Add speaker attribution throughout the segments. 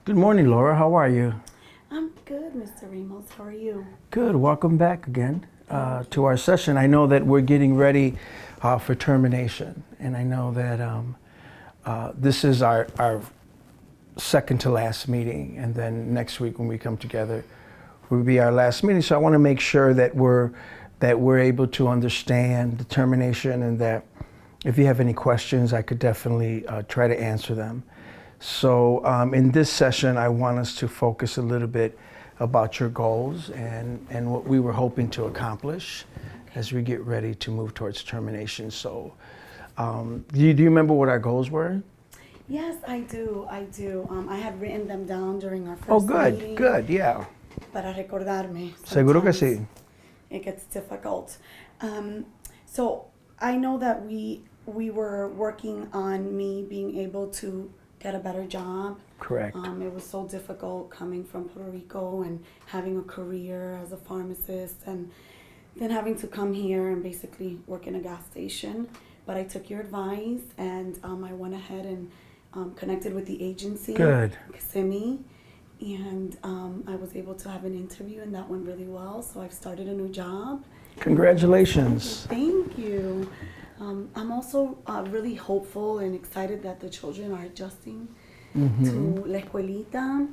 Speaker 1: Good morning, Laura. How are you?
Speaker 2: I'm good, Mr. Ramos. How are you?
Speaker 1: Good. Welcome back again to our session. I know that we're getting ready for termination, and I know that this is our second to last meeting, and then next week when we come together will be our last meeting. So I want to make sure that we're able to understand the termination, and that if you have any questions, I could definitely try to answer them. So in this session, I want us to focus a little bit about your goals and what we were hoping to accomplish as we get ready to move towards termination. So do you remember what our goals were?
Speaker 2: Yes, I do. I had written them down during our first
Speaker 1: Oh,
Speaker 2: meeting.
Speaker 1: good, yeah.
Speaker 2: Para recordarme.
Speaker 1: Seguro que
Speaker 2: Sometimes
Speaker 1: sí.
Speaker 2: it gets difficult. So I know that we were working on me being able to get a better job.
Speaker 1: Correct.
Speaker 2: It was so difficult coming from Puerto Rico and having a career as a pharmacist, and then having to come here and basically work in a gas station. But I took your advice, and I went ahead and connected with the agency,
Speaker 1: Good.
Speaker 2: Kissimmee, and I was able to have an interview, and that went really well. So I've started a new job.
Speaker 1: Congratulations.
Speaker 2: Thank you. I'm also really hopeful and excited that the children are adjusting to La Escuelita.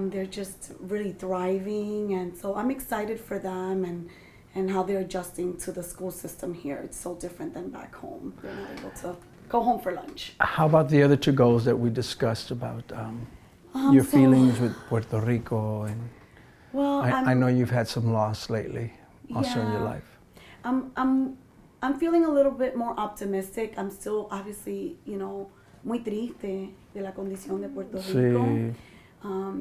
Speaker 2: They're just really thriving, and so I'm excited for them and how they're adjusting to the school system here. It's so different than back home. They're not able to go home for lunch.
Speaker 1: How about the other two goals that we discussed about your feelings with Puerto Rico? And
Speaker 2: Well,
Speaker 1: I know you've had some loss lately also in your
Speaker 2: Yeah.
Speaker 1: life.
Speaker 2: I'm feeling a little bit more optimistic. I'm still obviously, muy triste de la condición de Puerto Rico.
Speaker 1: Sí.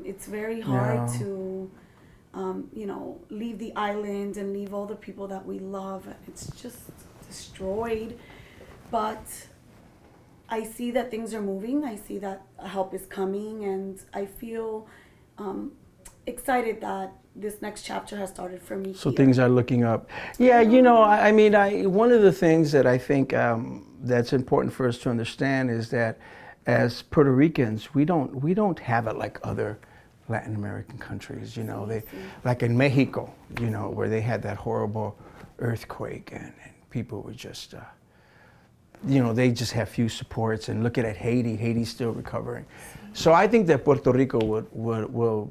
Speaker 2: It's very hard
Speaker 1: Yeah.
Speaker 2: to, leave the island and leave all the people that we love. It's just destroyed. But I see that things are moving. I see that help is coming, and I feel excited that this next chapter has started for me.
Speaker 1: So
Speaker 2: here.
Speaker 1: things are looking up. Yeah, one of the things that I think that's important for us to understand is that as Puerto Ricans, we don't have it like other Latin American countries. Like in Mexico, where they had that horrible earthquake and people were just, they just have few supports. And look at Haiti. Haiti's still recovering. So I think that Puerto Rico will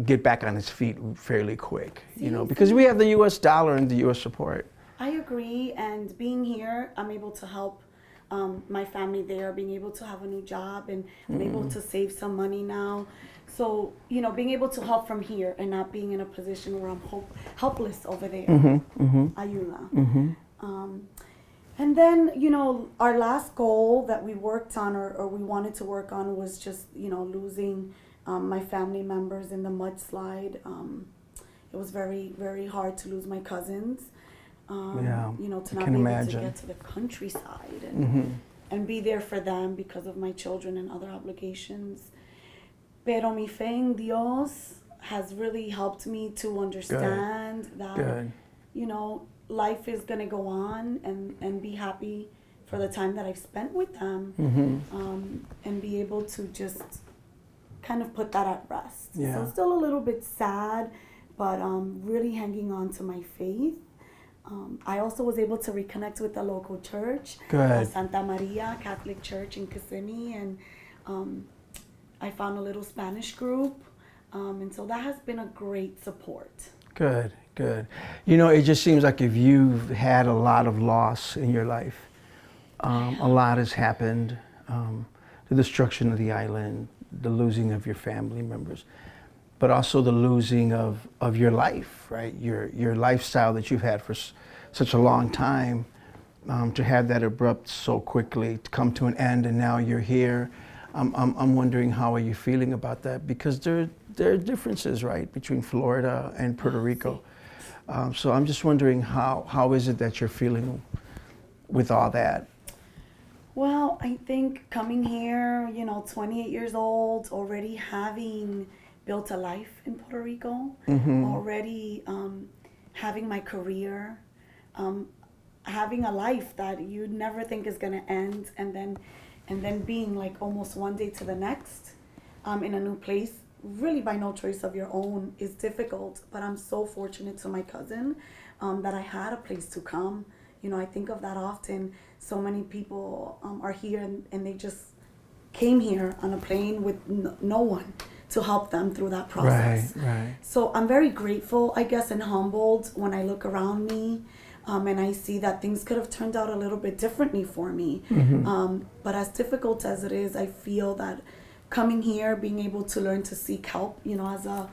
Speaker 1: get back on its feet fairly quick, because we have the U.S. dollar and the U.S. support.
Speaker 2: I agree, and being here, I'm able to help my family there, being able to have a new job, and I'm able to save some money now. So, being able to help from here and not being in a position where I'm helpless over there. Ayuda. And then, our last goal that we worked on or we wanted to work on was just, losing my family members in the mudslide. It was very, very hard to lose my cousins. To not be able to get to the countryside and be there for them because of my children and other obligations. Pero mi fe en Dios has really helped me to understand that, life is going to go on, and be happy for the time that I've spent with them, and be able to just kind of put that at rest.
Speaker 1: Yeah.
Speaker 2: So still a little bit sad, but really hanging on to my faith. I also was able to reconnect with the local church, Santa Maria Catholic Church in Kissimmee, and I found a little Spanish group, and so that has been a great support.
Speaker 1: Good. It just seems like if you've had a lot of loss in your life, a lot has happened, the destruction of the island, the losing of your family members, but also the losing of your life, right? Your lifestyle that you've had for such a long time, to have that abrupt so quickly, to come to an end, and now you're here. I'm wondering, how are you feeling about that? Because there are differences, right, between Florida and Puerto Rico. So I'm just wondering, how is it that you're feeling with all that?
Speaker 2: Well, I think coming here, 28 years old, already having built a life in Puerto Rico, already having my career, having a life that you never think is going to end, and then being like almost one day to the next, in a new place, really by no choice of your own, is difficult. But I'm so fortunate to my cousin that I had a place to come. You know, I think of that often. So many people are here and they just came here on a plane with no one to help them through that process.
Speaker 1: Right.
Speaker 2: So I'm very grateful, I guess, and humbled when I look around me and I see that things could have turned out a little bit differently for me. But as difficult as it is, I feel that coming here, being able to learn to seek help, you know, as a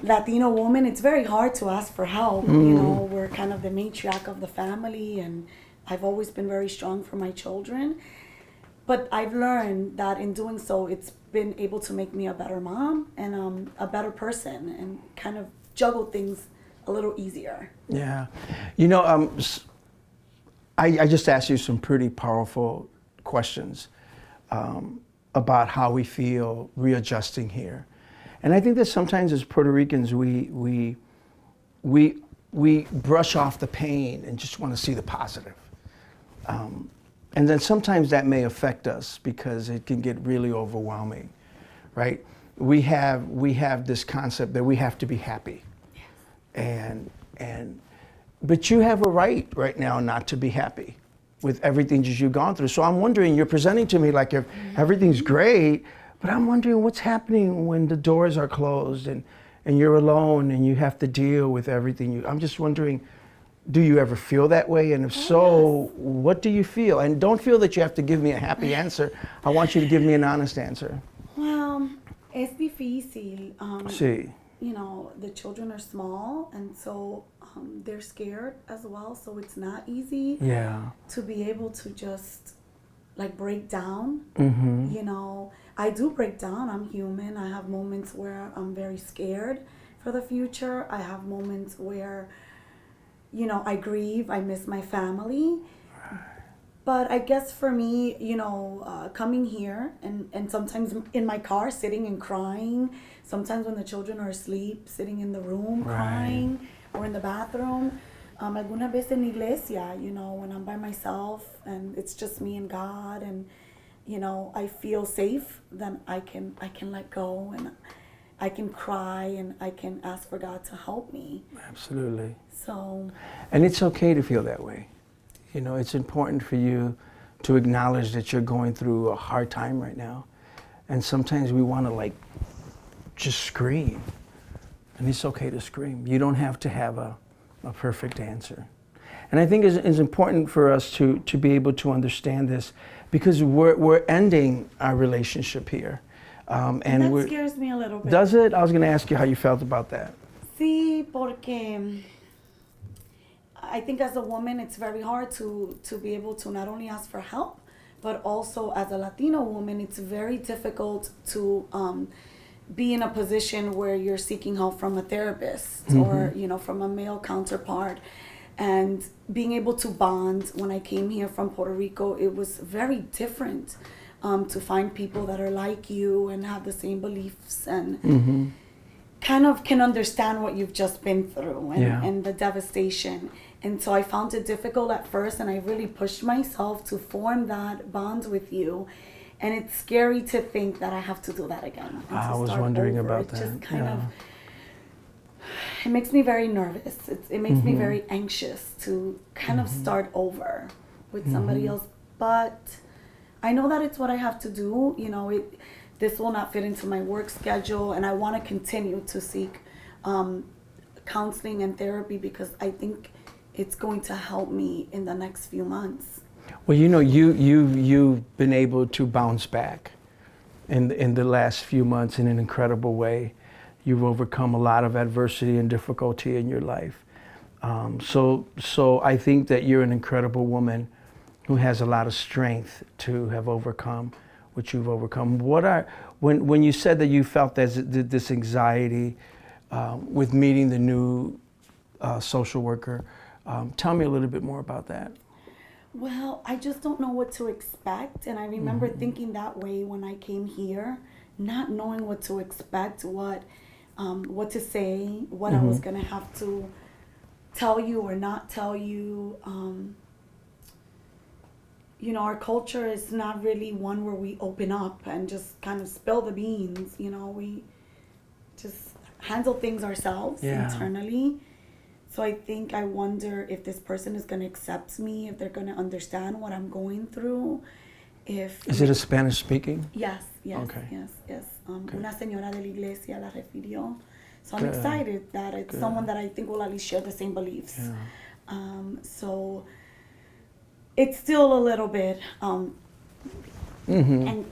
Speaker 2: Latino woman, it's very hard to ask for help. You know, we're kind of the matriarch of the family, and I've always been very strong for my children. But I've learned that in doing so, it's been able to make me a better mom and a better person, and kind of juggle things a little easier.
Speaker 1: Yeah. You know, I just asked you some pretty powerful questions about how we feel readjusting here. And I think that sometimes as Puerto Ricans, we brush off the pain and just want to see the positive. And then sometimes that may affect us because it can get really overwhelming, right? We have this concept that we have to be happy. But you have a right now not to be happy with everything that you've gone through. So I'm wondering, you're presenting to me like if everything's great, but I'm wondering what's happening when the doors are closed and you're alone and you have to deal with everything. I'm just wondering, do you ever feel that way? And if so, what do you feel? And don't feel that you have to give me a happy answer. I want you to give me an honest answer.
Speaker 2: Well, es difícil.
Speaker 1: Sí.
Speaker 2: You know, the children are small, and so they're scared as well. So it's not easy to be able to just like break down. You know, I do break down. I'm human. I have moments where I'm very scared for the future. I have moments where, you know, I grieve. I miss my family. But I guess for me, you know, coming here and sometimes in my car sitting and crying, sometimes when the children are asleep, sitting in the room crying, or in the bathroom, alguna vez en iglesia, you know, when I'm by myself and it's just me and God, and, you know, I feel safe, then I can let go and I can cry and I can ask for God to help me.
Speaker 1: Absolutely.
Speaker 2: So.
Speaker 1: And it's okay to feel that way. You know, it's important for you to acknowledge that you're going through a hard time right now. And sometimes we want to like just scream. And it's okay to scream. You don't have to have a perfect answer. And I think it's important for us to be able to understand this because we're ending our relationship here.
Speaker 2: And that scares me a little bit.
Speaker 1: Does it? I was going to ask you how you felt about that.
Speaker 2: Sí, porque I think as a woman, it's very hard to be able to not only ask for help, but also as a Latino woman, it's very difficult to be in a position where you're seeking help from a therapist or, you know, from a male counterpart. And being able to bond, when I came here from Puerto Rico, it was very different to find people that are like you and have the same beliefs and kind of can understand what you've just been through and the devastation. And so I found it difficult at first, and I really pushed myself to form that bond with you. And it's scary to think that I have to do that again.
Speaker 1: I was wondering about that.
Speaker 2: It just kind of, it makes me very nervous. It makes me very anxious to kind of start over with somebody else. But I know that it's what I have to do. You know, this will not fit into my work schedule, and I want to continue to seek counseling and therapy because I think it's going to help me in the next few months.
Speaker 1: Well, you know, you've been able to bounce back in the last few months in an incredible way. You've overcome a lot of adversity and difficulty in your life. So I think that you're an incredible woman who has a lot of strength to have overcome what you've overcome. When you said that you felt this anxiety with meeting the new social worker, tell me a little bit more about that.
Speaker 2: Well, I just don't know what to expect. And I remember thinking that way when I came here, not knowing what to expect, what to say, what I was going to have to tell you or not tell you. you know, our culture is not really one where we open up and just kind of spill the beans. You know, we just handle things ourselves
Speaker 1: Yeah.
Speaker 2: internally. So I wonder if this person is going to accept me, if they're going to understand what I'm going through. If
Speaker 1: Is it a Spanish speaking?
Speaker 2: Yes, yes,
Speaker 1: Okay.
Speaker 2: yes.
Speaker 1: Okay.
Speaker 2: Una señora de la iglesia la refirió. So I'm
Speaker 1: Good.
Speaker 2: excited that it's
Speaker 1: Good.
Speaker 2: someone that I think will at least share the same beliefs.
Speaker 1: Yeah.
Speaker 2: So it's still a little bit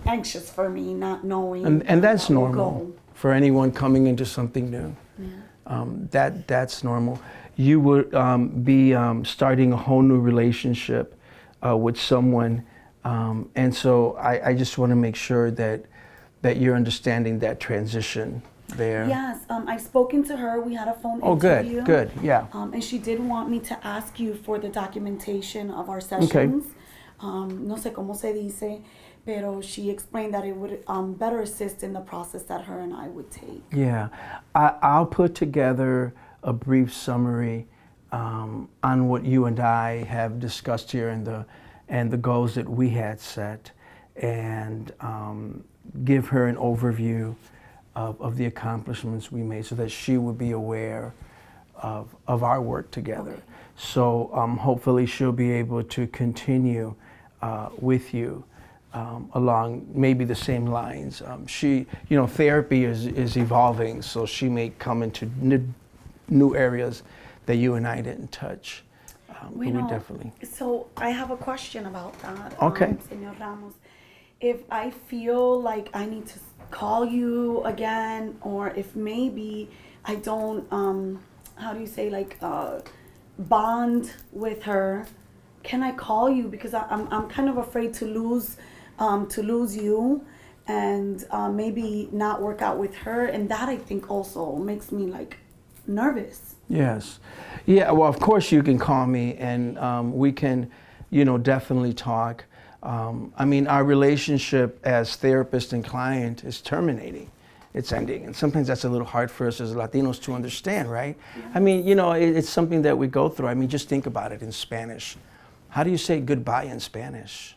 Speaker 2: anxious for me, not knowing.
Speaker 1: And that's
Speaker 2: how it will
Speaker 1: normal
Speaker 2: go.
Speaker 1: for anyone coming into something new.
Speaker 2: Yeah.
Speaker 1: That's normal. You would be starting a whole new relationship with someone, and so I just want to make sure that you're understanding that transition there.
Speaker 2: Yes, I've spoken to her. We had a phone
Speaker 1: Oh,
Speaker 2: interview.
Speaker 1: good, yeah.
Speaker 2: And she did want me to ask you for the documentation of our sessions. No sé cómo se dice, pero she explained that it would better assist in the process that her and I would take.
Speaker 1: Yeah, I'll put together a brief summary on what you and I have discussed here and the goals that we had set, and give her an overview of the accomplishments we made so that she would be aware of our work together.
Speaker 2: Okay.
Speaker 1: So hopefully she'll be able to continue with you along maybe the same lines. Therapy is evolving, so she may come into new areas that you and I didn't touch. But we definitely.
Speaker 2: So I have a question about that.
Speaker 1: Okay.
Speaker 2: Señor Ramos. If I feel like I need to call you again, or if maybe I don't, how do you say, bond with her, can I call you? Because I'm kind of afraid to lose you, and maybe not work out with her, and that I think also makes me nervous.
Speaker 1: Yes. Yeah, well, of course you can call me and we can, definitely talk. Our relationship as therapist and client is terminating. It's ending. And sometimes that's a little hard for us as Latinos to understand, right? Yeah. It's something that we go through. Just think about it in Spanish. How do you say goodbye in Spanish?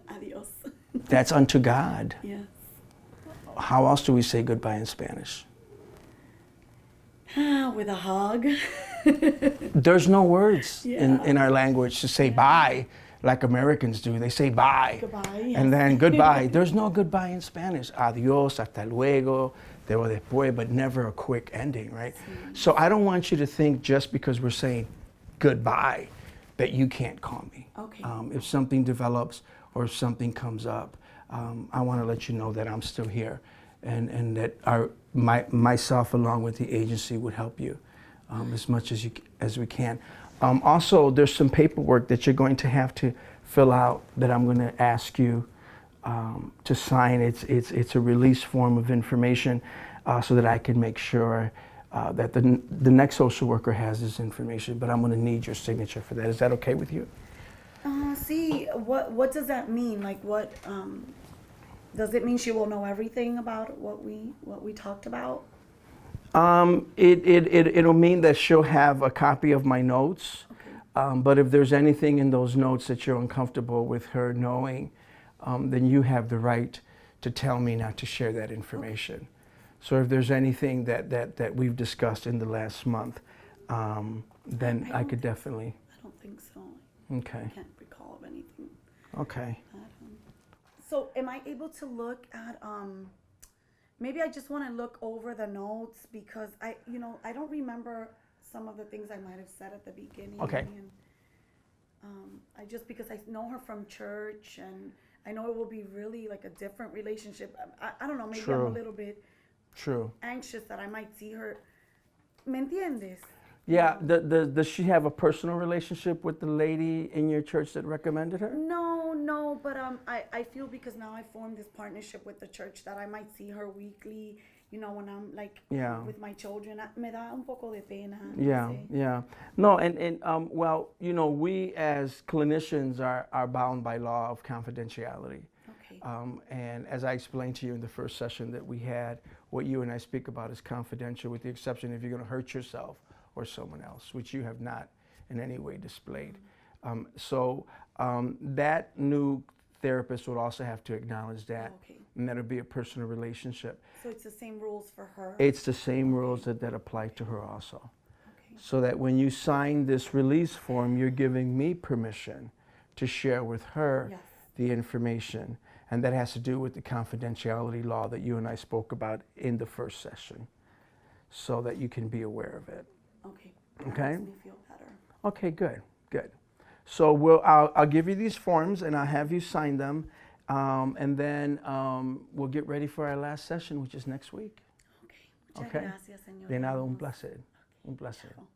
Speaker 2: Adios.
Speaker 1: That's unto God.
Speaker 2: Yes.
Speaker 1: How else do we say goodbye in Spanish?
Speaker 2: With a hug.
Speaker 1: There's no words
Speaker 2: Yeah.
Speaker 1: in our language to say bye like Americans do. They say bye.
Speaker 2: Goodbye, yes.
Speaker 1: And then goodbye. There's no goodbye in Spanish. Adios, hasta luego, de o después, but never a quick ending, right? So I don't want you to think just because we're saying goodbye that you can't call me.
Speaker 2: Okay.
Speaker 1: If something develops or if something comes up, I want to let you know that I'm still here and that myself along with the agency would help you as much as we can. Also, there's some paperwork that you're going to have to fill out that I'm going to ask you to sign. It's a release form of information so that I can make sure that the next social worker has this information, but I'm going to need your signature for that. Is that okay with you?
Speaker 2: See, what does that mean? Does it mean she will know everything about what we talked about?
Speaker 1: It'll mean that she'll have a copy of my notes.
Speaker 2: Okay.
Speaker 1: But if there's anything in those notes that you're uncomfortable with her knowing, then you have the right to tell me not to share that information. Okay. So if there's anything that we've discussed in the last month, then I could definitely.
Speaker 2: I don't think so.
Speaker 1: Okay.
Speaker 2: I can't recall of anything.
Speaker 1: Okay.
Speaker 2: So am I able to look at, maybe I just want to look over the notes because I don't remember some of the things I might have said at the beginning.
Speaker 1: Okay.
Speaker 2: And because I know her from church and I know it will be really like a different relationship. I don't know, maybe
Speaker 1: True.
Speaker 2: I'm a little bit anxious that I might see her. ¿Me entiendes?
Speaker 1: Yeah, does she have a personal relationship with the lady in your church that recommended her?
Speaker 2: No, but I feel because now I formed this partnership with the church that I might see her weekly, when I'm with my children. Me da un poco de pena.
Speaker 1: Yeah. No, and we as clinicians are bound by law of confidentiality.
Speaker 2: Okay.
Speaker 1: And as I explained to you in the first session that we had, what you and I speak about is confidential with the exception if you're going to hurt yourself or someone else, which you have not in any way displayed. So That new therapist would also have to acknowledge that,
Speaker 2: Okay.
Speaker 1: and that would be a personal relationship.
Speaker 2: So it's the same rules for her?
Speaker 1: It's the same rules that apply to her also.
Speaker 2: Okay.
Speaker 1: So that when you sign this release form, you're giving me permission to share with her
Speaker 2: Yes.
Speaker 1: the information. And that has to do with the confidentiality law that you and I spoke about in the first session, so that you can be aware of it.
Speaker 2: Okay.
Speaker 1: Okay?
Speaker 2: That makes me feel better.
Speaker 1: Okay, good, good. So I'll give you these forms and I'll have you sign them. And then we'll get ready for our last session, which is next week.
Speaker 2: Okay. Muchas
Speaker 1: Okay.
Speaker 2: gracias, señor
Speaker 1: De nada, un
Speaker 2: Ramos.
Speaker 1: placer. Un placer.
Speaker 2: Chao.